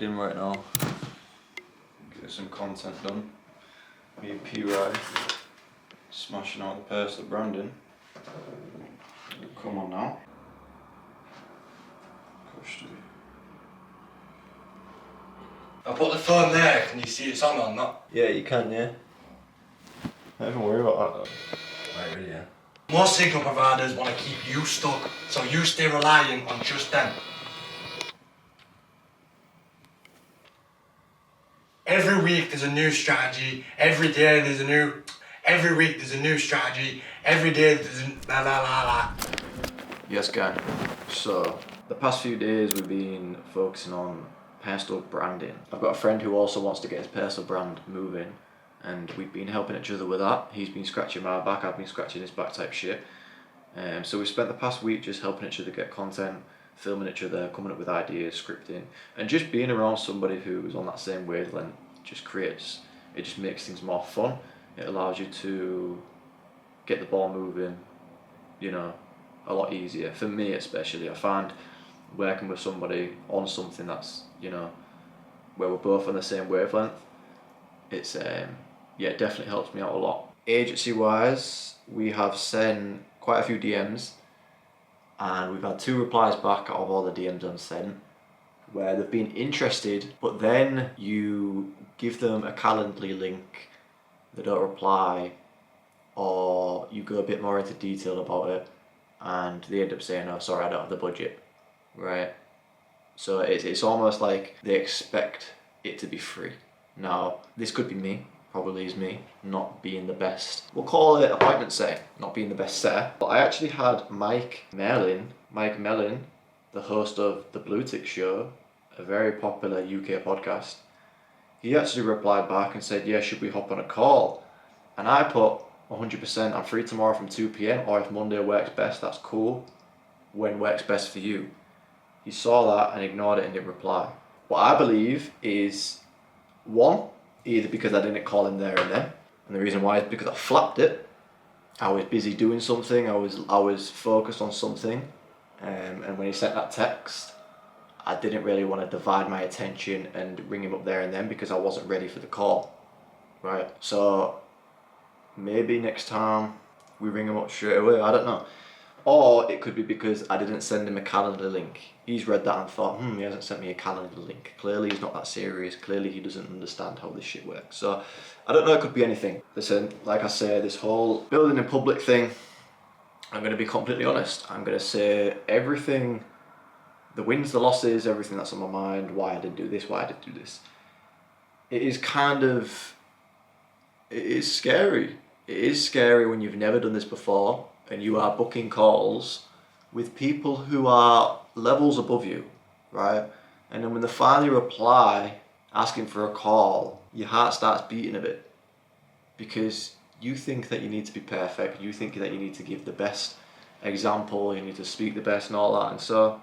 locked in right now. Get some content done. Me and P-Rye smashing out the personal branding. Come on now. Gosh, I put the phone there, can you see it's on or not? yeah, you can, yeah. Don't even worry about that Right, really, yeah. Most signal providers want to keep you stuck, so you stay reliant on just them. Every week there's a new strategy, every week there's a new strategy, every day there's a la la la la. Yes, gang. So, the past few days we've been focusing on personal branding. I've got a friend who also wants to get his personal brand moving, and we've been helping each other with that. He's been scratching my back, I've been scratching his back type shit. So we spent the past week just helping each other get content, filming each other, coming up with ideas, scripting, and just being around somebody who's on that same wavelength it just makes things more fun. It allows you to get the ball moving, a lot easier. For me especially, I find working with somebody on something that's, where we're both on the same wavelength, it's it definitely helps me out a lot. Agency wise, we have sent quite a few DMs and we've had 2 replies back out of all the DMs I've sent where they've been interested, but then you give them a Calendly link, they don't reply, or you go a bit more into detail about it and they end up saying, oh sorry, I don't have the budget, right? So it's almost like they expect it to be free. Now, this could be me, probably is me, not being the best. We'll call it appointment setting, not being the best setter. But I actually had Mike Mellin, the host of The Blue Tick Show, a very popular UK podcast. He actually replied back and said, yeah, should we hop on a call? And I put 100%, I'm free tomorrow from 2 p.m, or if Monday works best, that's cool. When works best for you? He saw that and ignored it and didn't reply. What I believe is, 1, either because I didn't call him there and then, and the reason why is because I flapped it. I was busy doing something, I was focused on something, and when he sent that text, I didn't really want to divide my attention and ring him up there and then because I wasn't ready for the call, right? So maybe next time we ring him up straight away, I don't know. Or it could be because I didn't send him a calendar link. He's read that and thought, he hasn't sent me a calendar link. Clearly he's not that serious. Clearly he doesn't understand how this shit works. So I don't know, it could be anything. Listen, like I say, this whole building in public thing, I'm going to be completely honest. I'm going to say everything, the wins, the losses, everything that's on my mind, why I didn't do this, why I didn't do this. It is scary. It is scary when you've never done this before and you are booking calls with people who are levels above you, right? And then when they finally reply asking for a call, your heart starts beating a bit because you think that you need to be perfect, you think that you need to give the best example, you need to speak the best and all that, and so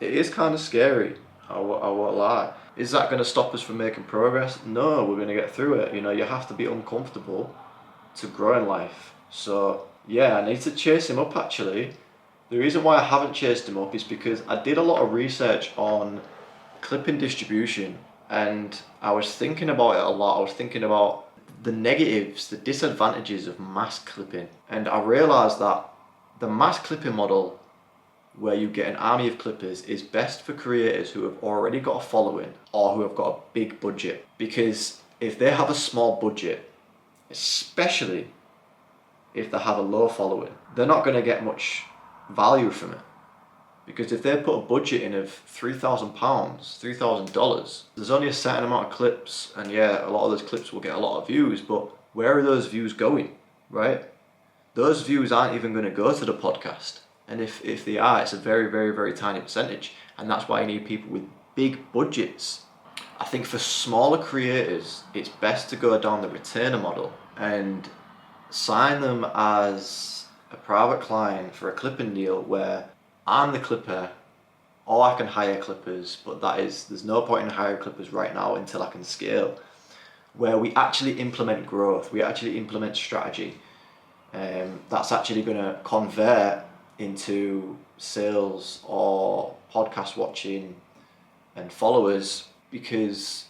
it is kind of scary, I won't lie. Is that going to stop us from making progress? No, we're going to get through it. You have to be uncomfortable to grow in life. So yeah, I need to chase him up actually. The reason why I haven't chased him up is because I did a lot of research on clipping distribution and I was thinking about it a lot. I was thinking about the negatives, the disadvantages of mass clipping, and I realised that the mass clipping model where you get an army of clippers is best for creators who have already got a following or who have got a big budget, because if they have a small budget, especially if they have a low following, they're not going to get much value from it. Because if they put a budget in of £3,000, $3,000, there's only a certain amount of clips, and yeah, a lot of those clips will get a lot of views, but where are those views going, right? Those views aren't even going to go to the podcast. And if they are, it's a very, very, very tiny percentage. And that's why you need people with big budgets. I think for smaller creators, it's best to go down the retainer model and sign them as a private client for a clipping deal where I'm the clipper, or I can hire clippers, but there's no point in hiring clippers right now until I can scale. Where we actually implement growth, we actually implement strategy. That's actually going to convert into sales or podcast watching and followers because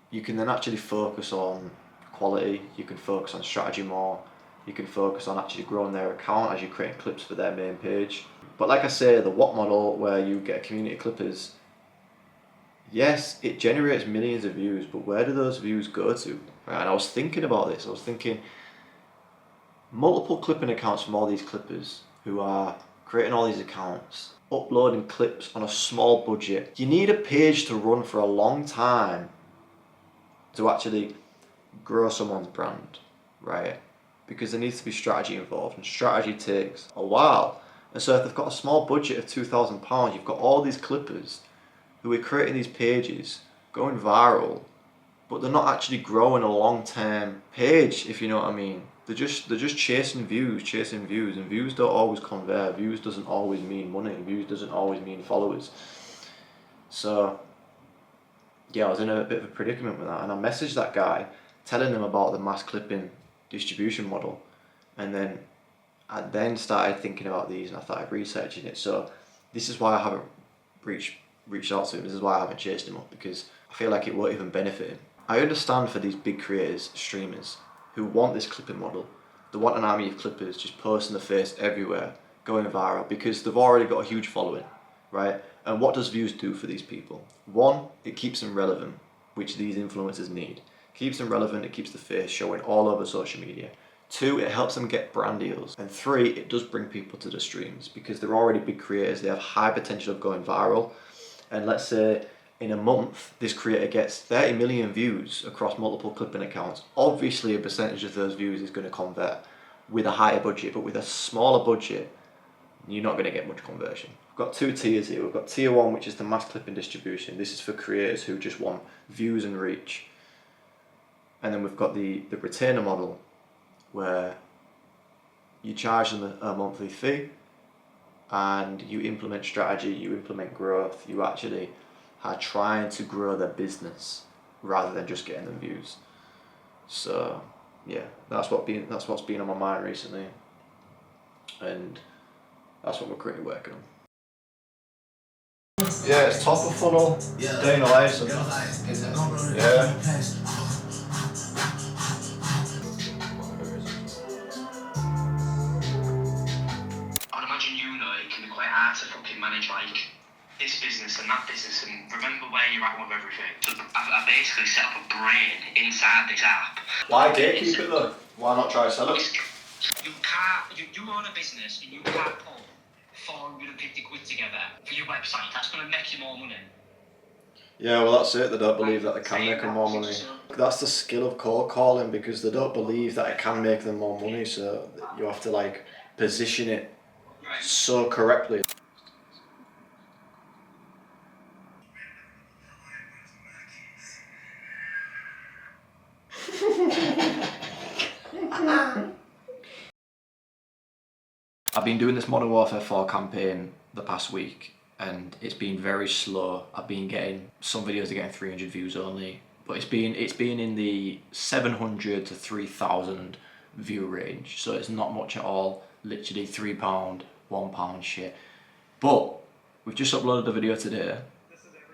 you can then actually focus on quality, you can focus on strategy more, you can focus on actually growing their account as you're creating clips for their main page. But like I say, the what model, where you get a community of clippers, yes, it generates millions of views, but where do those views go to? Right? And I was thinking about this, I was thinking, multiple clipping accounts from all these clippers who are creating all these accounts, uploading clips on a small budget. You need a page to run for a long time to actually grow someone's brand, right? Because there needs to be strategy involved, and strategy takes a while. And so if they've got a small budget of £2,000, you've got all these clippers who are creating these pages, going viral, but they're not actually growing a long-term page, if you know what I mean. They're just chasing views, and views don't always convert. Views doesn't always mean money. Views doesn't always mean followers. So yeah, I was in a bit of a predicament with that, and I messaged that guy telling him about the mass clipping distribution model, and then I started thinking about these, and I started researching it. So this is why I haven't reached out to him. This is why I haven't chased him up, because I feel like it won't even benefit him. I understand for these big creators, streamers, who want this clipping model. They want an army of clippers just posting their face everywhere, going viral, because they've already got a huge following, right? And what does views do for these people? One, it keeps them relevant, which these influencers need. Keeps them relevant, it keeps the face showing all over social media. Two, it helps them get brand deals. And three, it does bring people to the streams, because they're already big creators, they have high potential of going viral. And let's say in a month, this creator gets 30 million views across multiple clipping accounts. Obviously, a percentage of those views is going to convert with a higher budget, but with a smaller budget, you're not going to get much conversion. We've got two tiers here. We've got tier one, which is the mass clipping distribution. This is for creators who just want views and reach. And then we've got the retainer model, where you charge them a monthly fee, and you implement strategy, you implement growth, you actually are trying to grow their business rather than just getting them views. So yeah, that's what's been on my mind recently, and that's what we're currently working on. Yeah, it's top of funnel, day in a life. Yeah. I'd imagine it can be quite hard to fucking manage like this business and that business and remember where you're at with everything. So I basically set up a brain inside this app. Why gatekeep it though? Why not try to sell it? You can't, you own a business and you can't pull 450 quid together for your website. That's going to make you more money. Yeah, well that's it, they don't believe that they can make them more money. That's the skill of cold calling, because they don't believe that it can make them more money, so you have to like position it so correctly. I've been doing this Modern Warfare 4 campaign the past week, and it's been very slow. I've been getting, some videos are getting 300 views only, but it's been in the 700 to 3,000 view range, so it's not much at all. Literally £3, £1 shit. But we've just uploaded a video today,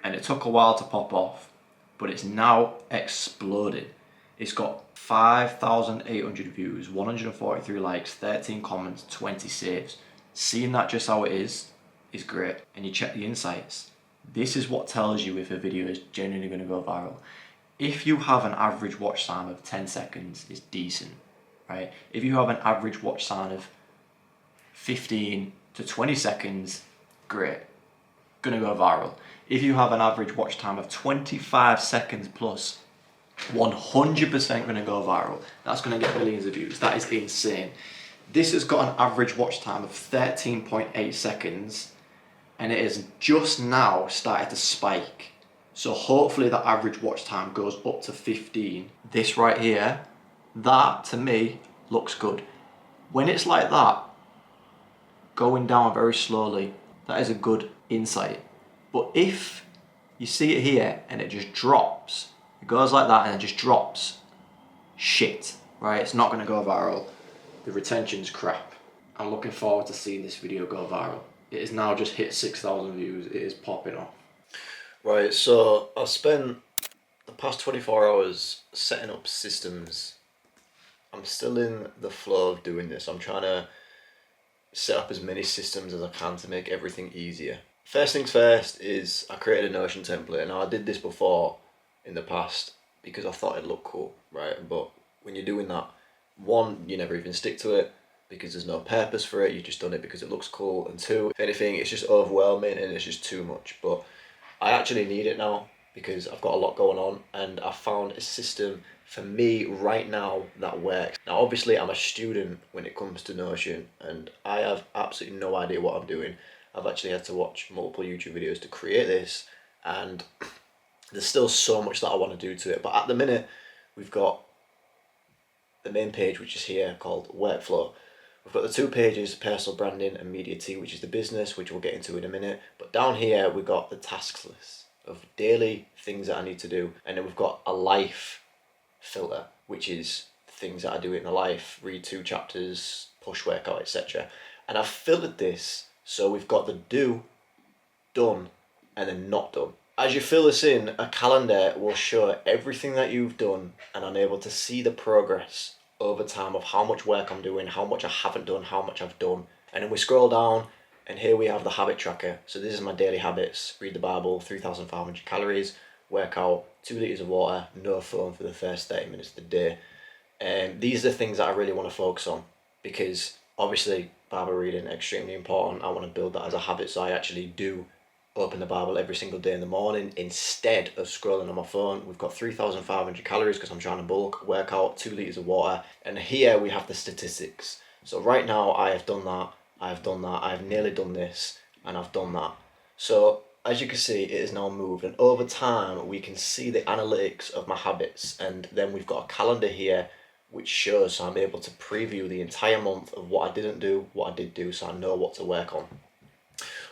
and it took a while to pop off, but it's now exploded. It's got 5,800 views, 143 likes, 13 comments, 20 saves. Seeing that just how it is great. And you check the insights. This is what tells you if a video is genuinely going to go viral. If you have an average watch time of 10 seconds, it's decent, right? If you have an average watch time of 15 to 20 seconds, great. Gonna go viral. If you have an average watch time of 25 seconds plus, 100% gonna go viral. That's gonna get millions of views. That is insane. This has got an average watch time of 13.8 seconds, and it has just now started to spike. So hopefully that average watch time goes up to 15. This right here, that to me looks good. When it's like that, going down very slowly, that is a good insight. But if you see it here and it just drops, it goes like that and it just drops, shit, right? It's not gonna go viral. The retention's crap. I'm looking forward to seeing this video go viral. It has now just hit 6,000 views. It is popping off. Right, so I spent the past 24 hours setting up systems. I'm still in the flow of doing this. I'm trying to set up as many systems as I can to make everything easier. First things first is I created a Notion template. Now I did this before in the past because I thought it looked cool, right? But when you're doing that, one, you never even stick to it because there's no purpose for it. You just done it because it looks cool. And two, if anything, it's just overwhelming and it's just too much. But I actually need it now because I've got a lot going on and I found a system for me right now that works. Now obviously I'm a student when it comes to Notion and I have absolutely no idea what I'm doing. I've actually had to watch multiple YouTube videos to create this and there's still so much that I want to do to it. But at the minute we've got the main page, which is here, called Workflow. We've got the two pages, Personal Branding and Media Tea, which is the business, which we'll get into in a minute. But down here we've got the tasks list of daily things that I need to do. And then we've got a life filter, which is things that I do in a life, read 2 chapters, push workout, etc. And I've filtered this so we've got the do, done, and then not done. As you fill this in, a calendar will show everything that you've done and I'm able to see the progress over time of how much work I'm doing, how much I haven't done, how much I've done. And then we scroll down and here we have the habit tracker. So this is my daily habits: read the Bible, 3,500 calories, workout, 2 litres of water, no phone for the first 30 minutes of the day. And these are the things that I really want to focus on because obviously Bible reading is extremely important. I want to build that as a habit, so I actually do open the Bible every single day in the morning instead of scrolling on my phone. We've got 3,500 calories because I'm trying to bulk, workout, 2 litres of water. And here we have the statistics. So right now I have done that, I've done that, I've nearly done this, and I've done that. So as you can see, it has now moved, and over time we can see the analytics of my habits, and then we've got a calendar here which shows, so I'm able to preview the entire month of what I didn't do, what I did do, so I know what to work on.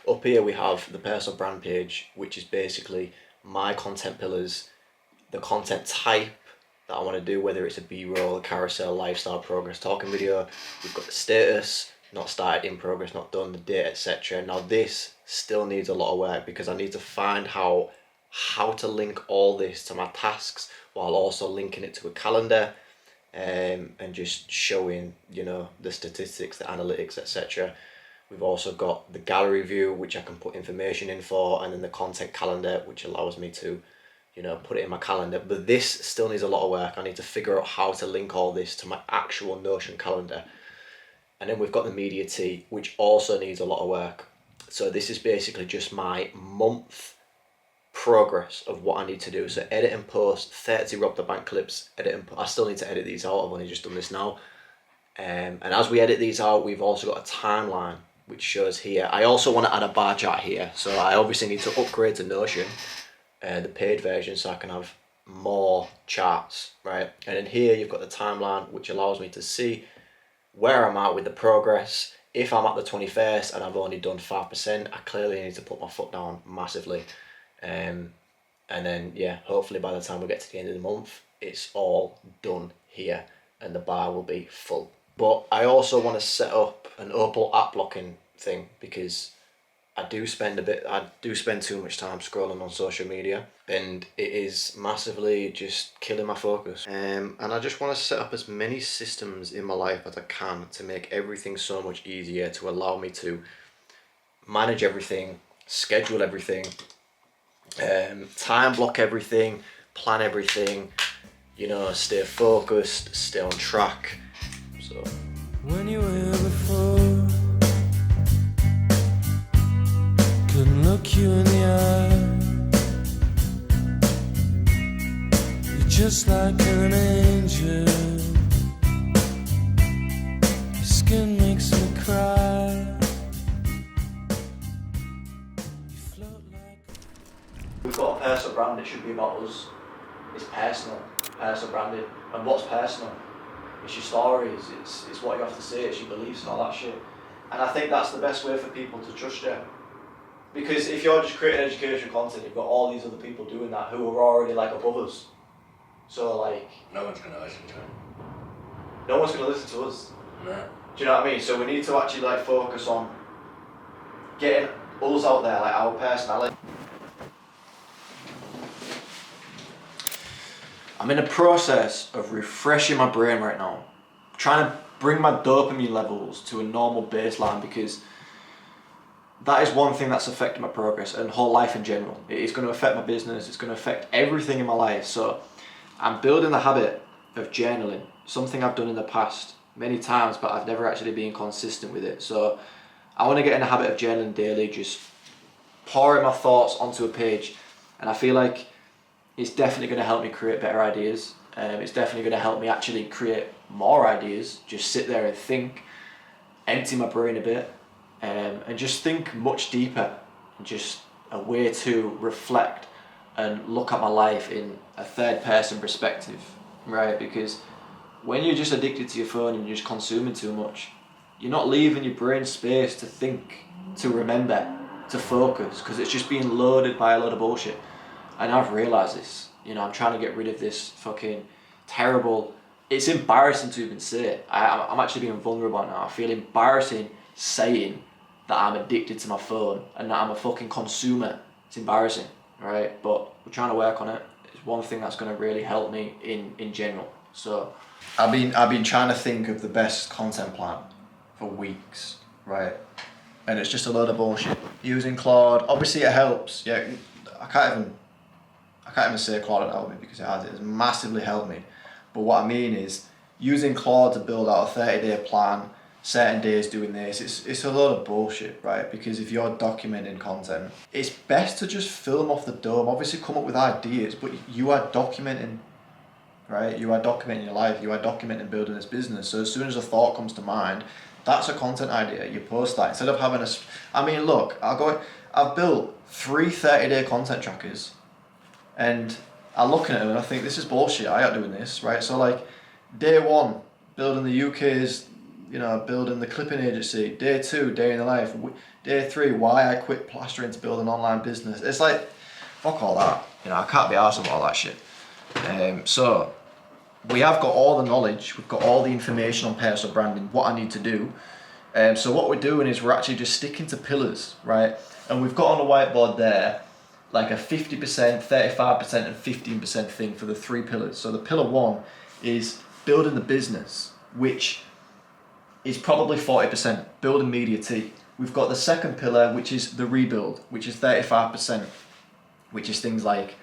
Up here we have the personal brand page, which is basically my content pillars, the content type that I want to do, whether it's a B-roll, a carousel, lifestyle, progress, talking video. We've got the status, not started, in progress, not done, the date, etc. Now this still needs a lot of work because I need to find how to link all this to my tasks while also linking it to a calendar, and just showing, you know, the statistics, the analytics, etc. We've also got the gallery view, which I can put information in for, and then the content calendar, which allows me to, you know, put it in my calendar. But this still needs a lot of work. I need to figure out how to link all this to my actual Notion calendar. And then we've got the media tea, which also needs a lot of work. So this is basically just my month progress of what I need to do. So edit and post 30 Rob the Bank clips, edit and I still need to edit these out. I've only just done this now. And as we edit these out, we've also got a timeline which shows here. I also want to add a bar chart here. So I obviously need to upgrade to Notion, the paid version, so I can have more charts, right? And then here you've got the timeline, which allows me to see where I'm at with the progress. If I'm at the 21st and I've only done 5%, I clearly need to put my foot down massively. And then, yeah, hopefully by the time we get to the end of the month, it's all done here and the bar will be full. But I also want to set up an Opal app blocking thing because I do spend too much time scrolling on social media and it is massively just killing my focus. And I just want to set up as many systems in my life as I can to make everything so much easier, to allow me to manage everything, schedule everything, time block everything, plan everything, you know, stay focused, stay on track. So when you were before, couldn't look you in the eye. You're just like an angel. Your skin makes me cry. You float like. we've got a personal brand. It should be about us. It's personal branding. And what's personal? It's your stories, it's what you have to say, it's your beliefs and all that shit. And I think that's the best way for people to trust you. Because if you're just creating educational content, you've got all these other people doing that who are already like above us. So like, No one's gonna listen to him. no one's gonna listen to us. No. Do you know what I mean? So we need to actually like focus on getting us out there, like our personality. I'm in the process of refreshing my brain right now, trying to bring my dopamine levels to a normal baseline, because that is one thing that's affected my progress and whole life in general. It is going to affect my business, it's going to affect everything in my life. So I'm building the habit of journaling, something I've done in the past many times, but I've never actually been consistent with it. So I want to get in the habit of journaling daily, just pouring my thoughts onto a page. And I feel like it's definitely going to help me create better ideas. It's definitely going to help me actually create more ideas, just sit there and think, empty my brain a bit, and just think much deeper, just a way to reflect and look at my life in a third person perspective, right? Because when you're just addicted to your phone and you're just consuming too much, you're not leaving your brain space to think, to remember, to focus, because it's just being loaded by a lot of bullshit. And I've realised this, I'm trying to get rid of this fucking terrible, it's embarrassing to even say it. I'm actually being vulnerable now. I feel embarrassing saying that I'm addicted to my phone and that I'm a fucking consumer. It's embarrassing, right? But we're trying to work on it. It's one thing that's going to really help me in general. So I've been trying to think of the best content plan for weeks, right? And it's just a load of bullshit. Using Claude, obviously it helps. Yeah, I can't even say Claude had helped me, because it has massively helped me. But what I mean is using Claude to build out a 30-day plan, certain days doing this, it's a lot of bullshit, right? Because if you're documenting content, it's best to just film off the dome. Obviously come up with ideas, but you are documenting, right? You are documenting your life, you are documenting building this business. So as soon as a thought comes to mind, that's a content idea. You post that instead of having look, I've built 3 30-day content trackers, and I look at them and I think, this is bullshit, I ain't doing this, right? So like, day 1, building the UK's, building the clipping agency. Day 2, day in the life. Day 3, why I quit plastering to build an online business. It's like, fuck all that. I can't be arsed with all that shit. So we have got all the knowledge, we've got all the information on personal branding, what I need to do. So what we're doing is we're actually just sticking to pillars, right? And we've got on the whiteboard there like a 50%, 35% and 15% thing for the 3 pillars. So the pillar 1 is building the business, which is probably 40%, building media tea. We've got the second pillar, which is the rebuild, which is 35%, which is things like,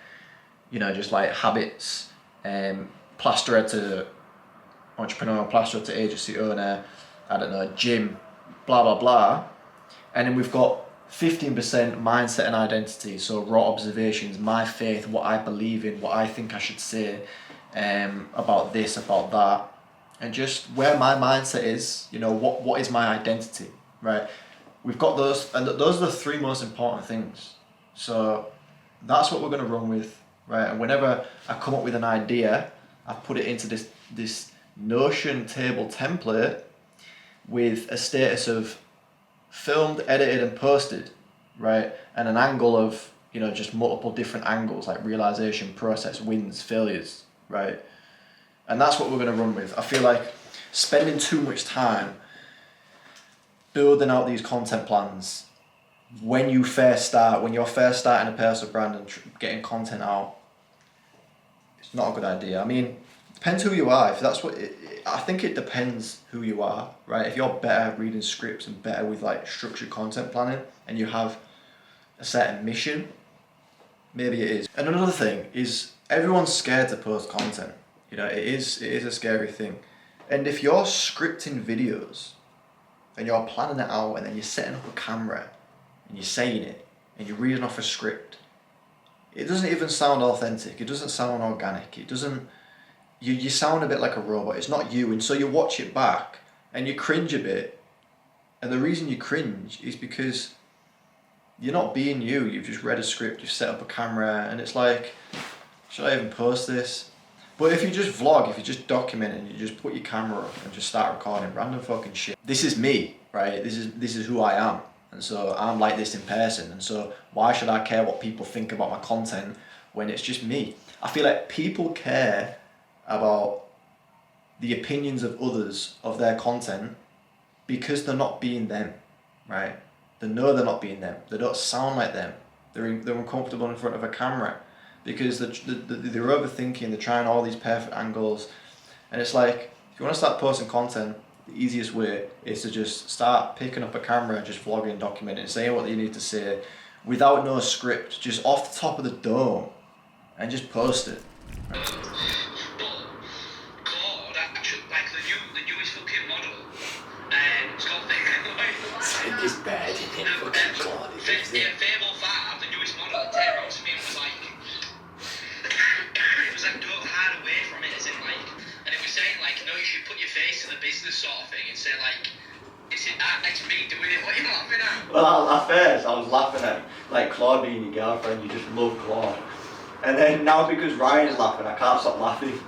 just like habits, plasterer to entrepreneur, plasterer to agency owner, gym, blah, blah, blah. And then we've got 15% mindset and identity, so raw observations, my faith, what I believe in, what I think I should say about this, about that, and just where my mindset is, what is my identity, right? We've got those, and those are the 3 most important things. So that's what we're going to run with, right? And whenever I come up with an idea, I put it into this Notion table template with a status of filmed, edited and posted, right? And an angle of, just multiple different angles, like realisation, process, wins, failures, right? And that's what we're going to run with. I feel like spending too much time building out these content plans when you're first starting a personal brand and getting content out, it's not a good idea. Depends who you are. If that's I think it depends who you are, right? If you're better at reading scripts and better with like structured content planning, and you have a certain mission, maybe it is. And another thing is, everyone's scared to post content. It is a scary thing. And if you're scripting videos and you're planning it out, and then you're setting up a camera and you're saying it and you're reading off a script, it doesn't even sound authentic. It doesn't sound organic. It doesn't. You sound a bit like a robot. It's not you. And so you watch it back and you cringe a bit. And the reason you cringe is because you're not being you. You've just read a script, you've set up a camera, and it's like, should I even post this? But if you just vlog, if you just document and you just put your camera up and just start recording random fucking shit. This is me, right? This is who I am. And so I'm like this in person. And so why should I care what people think about my content when it's just me? I feel like people care about the opinions of others of their content because they're not being them, right? They know they're not being them. They don't sound like them. They're uncomfortable in front of a camera. because they're overthinking, they're trying all these perfect angles, and it's like, if you want to start posting content, the easiest way is to just start picking up a camera and just vlogging, documenting, saying what you need to say, without no script, just off the top of the dome, and just post it. But Claude, actually, like the newest fucking model, it's called It's bad, isn't it? Fucking Claude, isn't it? Fable 5, the newest model, turned around to me and was like, it was like, don't hide away from it, as in like, and it was saying like, no, you should put your face to the business sort of thing and say like, it's me doing it, what are you laughing at? Well, at first I was laughing at like Claude being your girlfriend, you just love Claude. And then now because Ryan's laughing, I can't stop laughing.